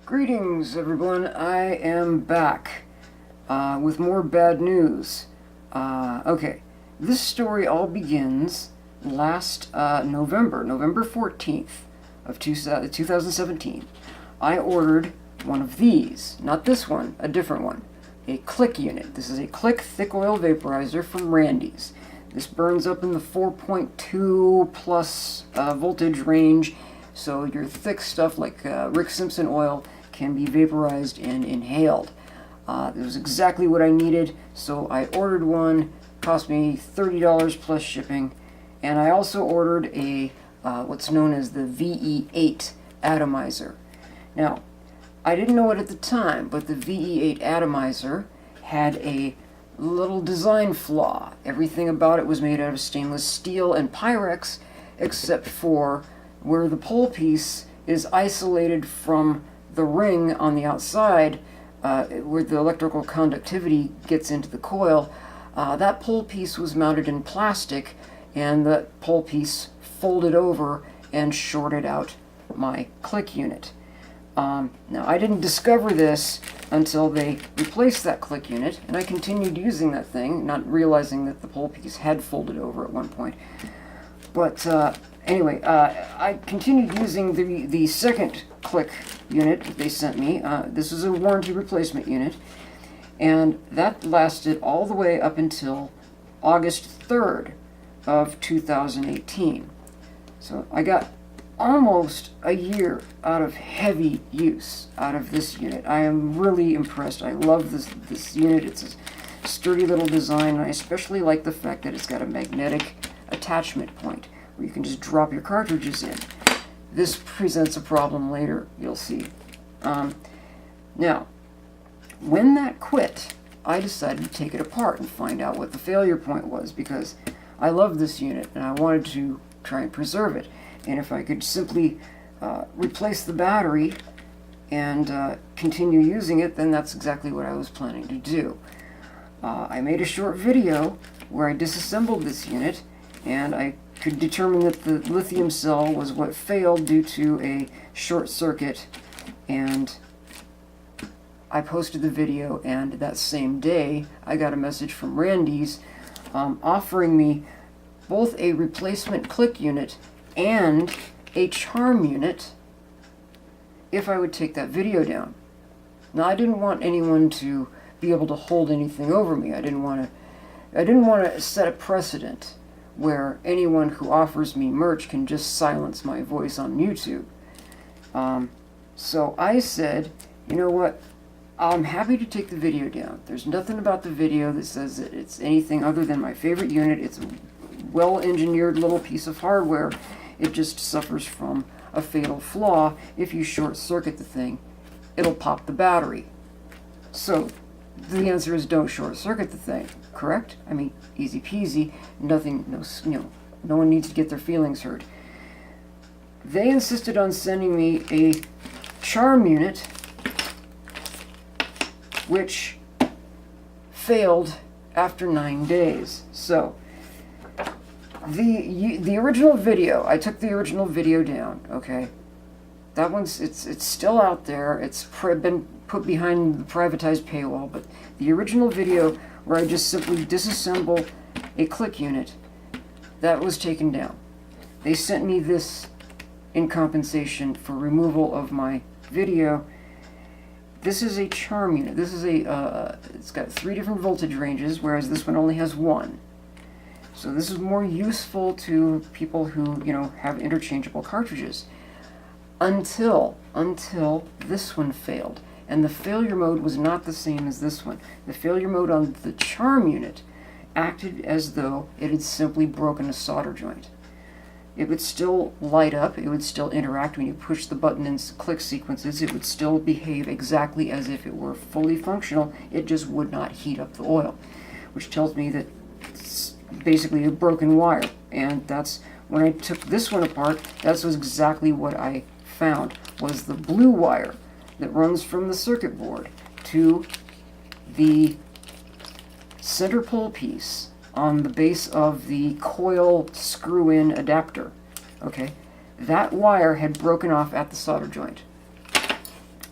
Greetings, everyone. I am back with more bad news. Okay, this story all begins last November 14th of 2017. I ordered one of these, not this one, a different one, a click unit. This is a click thick oil vaporizer from Randy's. This burns up in the 4.2 plus voltage range, so your thick stuff like Rick Simpson oil can be vaporized and inhaled. It was exactly what I needed, so I ordered one. Cost me $30 plus shipping, and I also ordered a what's known as the VE8 atomizer. Now, I didn't know it at the time, but the VE8 atomizer had a little design flaw. Everything about it was made out of stainless steel and Pyrex, except for where the pole piece is isolated from the ring on the outside, where the electrical conductivity gets into the coil. That pole piece was mounted in plastic, and the pole piece folded over and shorted out my click unit. Now, I didn't discover this until they replaced that click unit, and I continued using that thing, not realizing that the pole piece had folded over at one point. But anyway, I continued using the second click unit that they sent me. This was a warranty replacement unit, and that lasted all the way up until August 3rd of 2018. So I got almost a year out of heavy use out of this unit. I am really impressed. I love this unit. It's a sturdy little design, and I especially like the fact that it's got a magnetic attachment point where you can just drop your cartridges in. This presents a problem later, you'll see. Now, when that quit, I decided to take it apart and find out what the failure point was, because I love this unit and I wanted to try and preserve it. And if I could simply replace the battery and continue using it, then that's exactly what I was planning to do. I made a short video where I disassembled this unit, and I could determine that the lithium cell was what failed due to a short circuit, and I posted the video, and that same day I got a message from Randy's offering me both a replacement click unit and a charm unit if I would take that video down. Now, I didn't want anyone to be able to hold anything over me. I didn't want to set a precedent where anyone who offers me merch can just silence my voice on YouTube. So I said, you know what, I'm happy to take the video down. There's nothing about the video that says that it's anything other than my favorite unit. It's a well-engineered little piece of hardware. It just suffers from a fatal flaw. If you short-circuit the thing, it'll pop the battery. So the answer is don't short-circuit the thing, correct? I mean, easy peasy, no one needs to get their feelings hurt. They insisted on sending me a charm unit, which failed after 9 days. So the original video, I took the original video down, okay? That one's, it's still out there. It's been put behind the privatized paywall, but the original video where I just simply disassemble a click unit, that was taken down. They sent me this in compensation for removal of my video. This is a charm unit. This is it's got 3 different voltage ranges, whereas this one only has 1. So this is more useful to people who, have interchangeable cartridges. Until this one failed. And the failure mode was not the same as this one. The failure mode on the charm unit acted as though it had simply broken a solder joint. It would still light up, it would still interact when you push the button in click sequences, it would still behave exactly as if it were fully functional, it just would not heat up the oil, which tells me that it's basically a broken wire. And that's, when I took this one apart, that was exactly what I found, was the blue wire that runs from the circuit board to the center pole piece on the base of the coil screw-in adapter. Okay, that wire had broken off at the solder joint.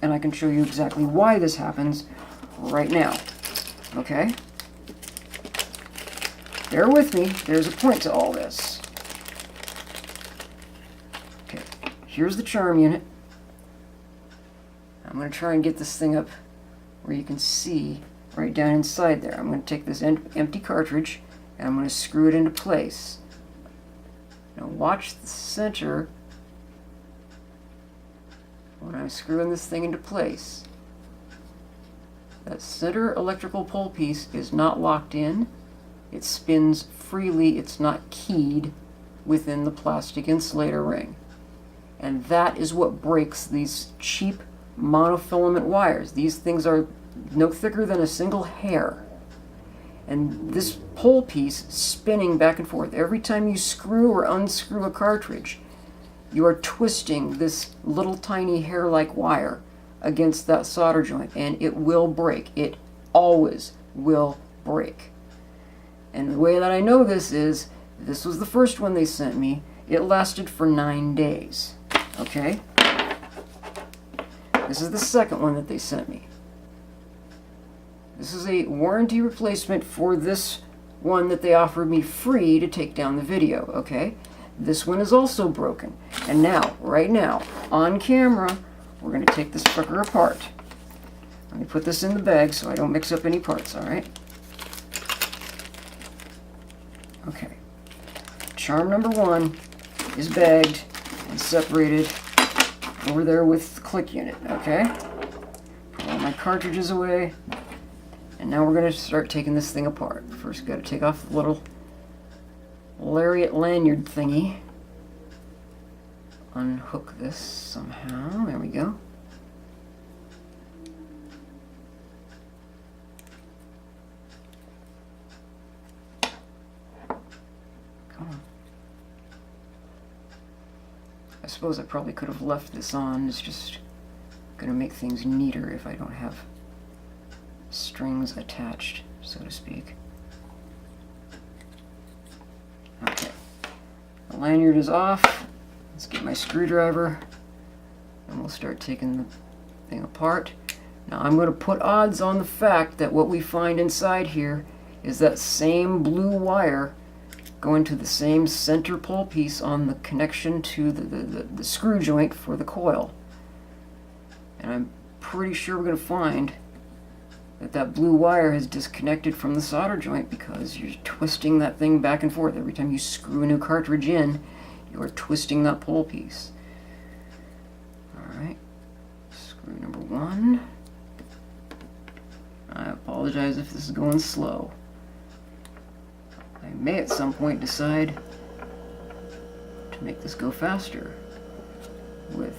And I can show you exactly why this happens right now. Okay? Bear with me, there's a point to all this. Okay, here's the charm unit. I'm going to try and get this thing up where you can see right down inside there. I'm going to take this empty cartridge and I'm going to screw it into place. Now watch the center when I'm screwing this thing into place. That center electrical pole piece is not locked in. It spins freely, it's not keyed within the plastic insulator ring. And that is what breaks these cheap monofilament wires. These things are no thicker than a single hair. And this pole piece spinning back and forth. Every time you screw or unscrew a cartridge, you are twisting this little tiny hair-like wire against that solder joint, and it will break. It always will break. And the way that I know this is, this was the first one they sent me. It lasted for 9 days. Okay? This is the second one that they sent me. This is a warranty replacement for this one that they offered me free to take down the video. Okay? This one is also broken. And now, right now, on camera, we're going to take this fucker apart. Let me put this in the bag so I don't mix up any parts, alright? Okay. Charm number 1 is bagged and separated over there with the click unit, okay? Put all my cartridges away. And now we're going to start taking this thing apart. First, got to take off the little lariat lanyard thingy. Unhook this somehow. There we go. Come on. I suppose I probably could have left this on. It's just going to make things neater if I don't have strings attached, so to speak. Okay. The lanyard is off. Let's get my screwdriver and we'll start taking the thing apart. Now I'm going to put odds on the fact that what we find inside here is that same blue wire going to the same center pole piece on the connection to the screw joint for the coil. And I'm pretty sure we're going to find that that blue wire has disconnected from the solder joint because you're twisting that thing back and forth. Every time you screw a new cartridge in, you are twisting that pole piece. Alright, screw number 1. I apologize if this is going slow. I may at some point decide to make this go faster with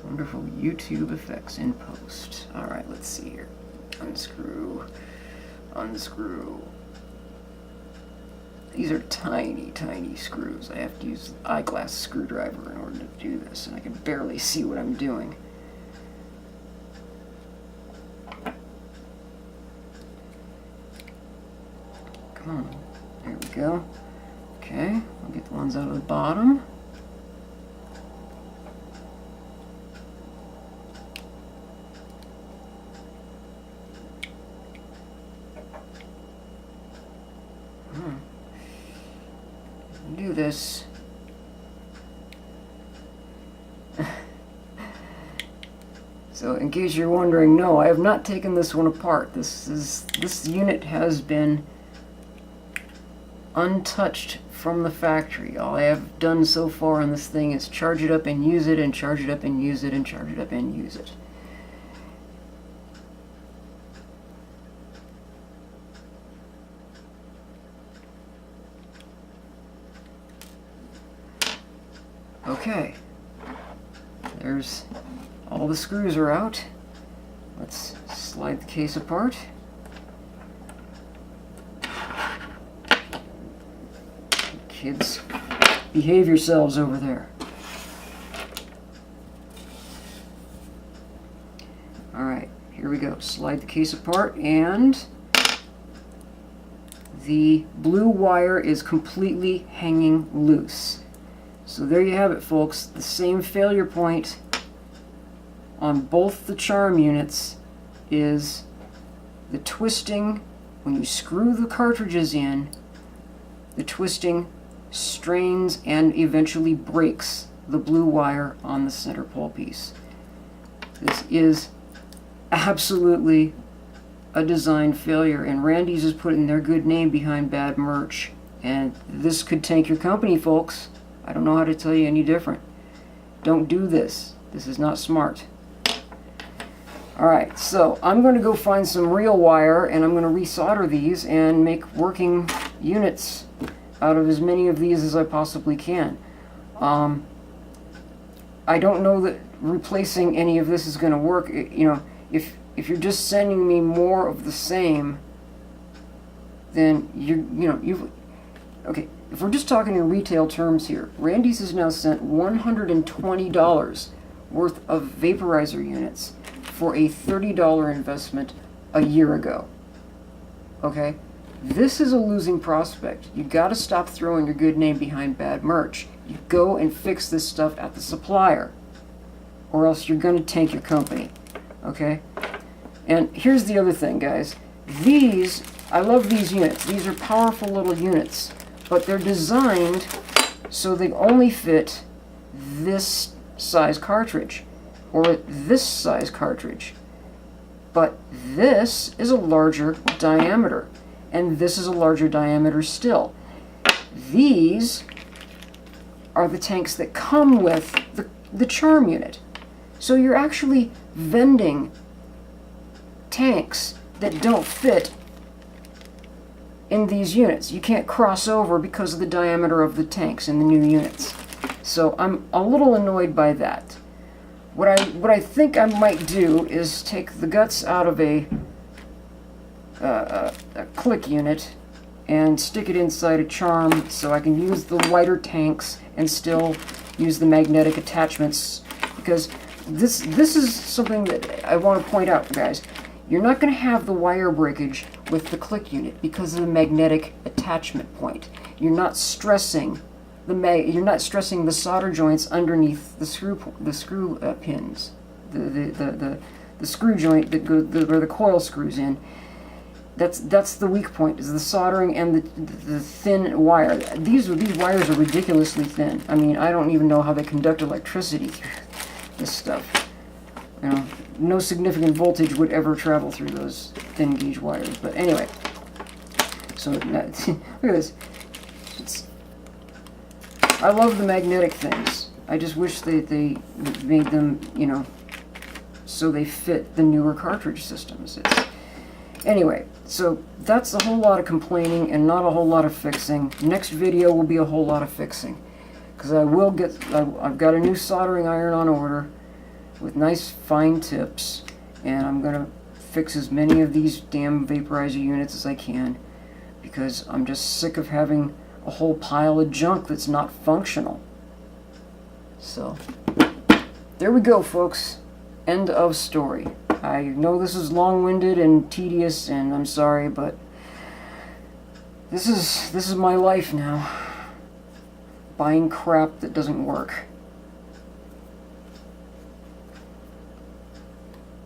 wonderful YouTube effects in post. Alright, let's see here. Unscrew. Unscrew. These are tiny, tiny screws. I have to use the eyeglass screwdriver in order to do this, and I can barely see what I'm doing. Come on. There we go. Okay, I'll get the ones out of the bottom. Do this. So in case you're wondering, no, I have not taken this one apart. This unit has been untouched from the factory. All I have done so far on this thing is charge it up and use it, and charge it up and use it, and charge it up and use it. Okay, there's all the screws are out. Let's slide the case apart. Kids, behave yourselves over there. Alright, here we go. Slide the case apart, and the blue wire is completely hanging loose. So there you have it, folks. The same failure point on both the charm units is the twisting. When you screw the cartridges in, the twisting strains and eventually breaks the blue wire on the center pole piece. This is absolutely a design failure, and Randy's is putting their good name behind bad merch, and this could tank your company, folks. I don't know how to tell you any different. Don't do this. This is not smart. Alright, so I'm going to go find some real wire, and I'm going to resolder these and make working units out of as many of these as I possibly can. I don't know that replacing any of this is going to work. You know, if you're just sending me more of the same, then you've okay. If we're just talking in retail terms here, Randy's has now sent $120 worth of vaporizer units for a $30 investment a year ago. Okay, this is a losing prospect. You got to stop throwing your good name behind bad merch. You go and fix this stuff at the supplier, or else you're going to tank your company. Okay? And here's the other thing, guys. These, I love these units. These are powerful little units, but they're designed so they only fit this size cartridge, or this size cartridge. But this is a larger diameter, and this is a larger diameter still. These are the tanks that come with the charm unit. So you're actually vending tanks that don't fit in these units. You can't cross over because of the diameter of the tanks in the new units. So I'm a little annoyed by that. What I think I might do is take the guts out of a click unit and stick it inside a charm so I can use the lighter tanks and still use the magnetic attachments, because this is something that I want to point out, guys. You're not going to have the wire breakage with the click unit because of the magnetic attachment point. You're not stressing the solder joints underneath the screw pins, the screw joint that where the coil screws in. That's the weak point, is the soldering and the thin wire. These wires are ridiculously thin. I mean, I don't even know how they conduct electricity through this stuff. You know, no significant voltage would ever travel through those thin gauge wires. But anyway, so look at this. I love the magnetic things. I just wish they made them, you know, so they fit the newer cartridge systems. Anyway, so that's a whole lot of complaining and not a whole lot of fixing. Next video will be a whole lot of fixing, because I've got a new soldering iron on order with nice fine tips, and I'm gonna fix as many of these damn vaporizer units as I can, because I'm just sick of having a whole pile of junk that's not functional. So there we go, folks. End of story. I know this is long-winded and tedious, and I'm sorry, but this is my life now. Buying crap that doesn't work.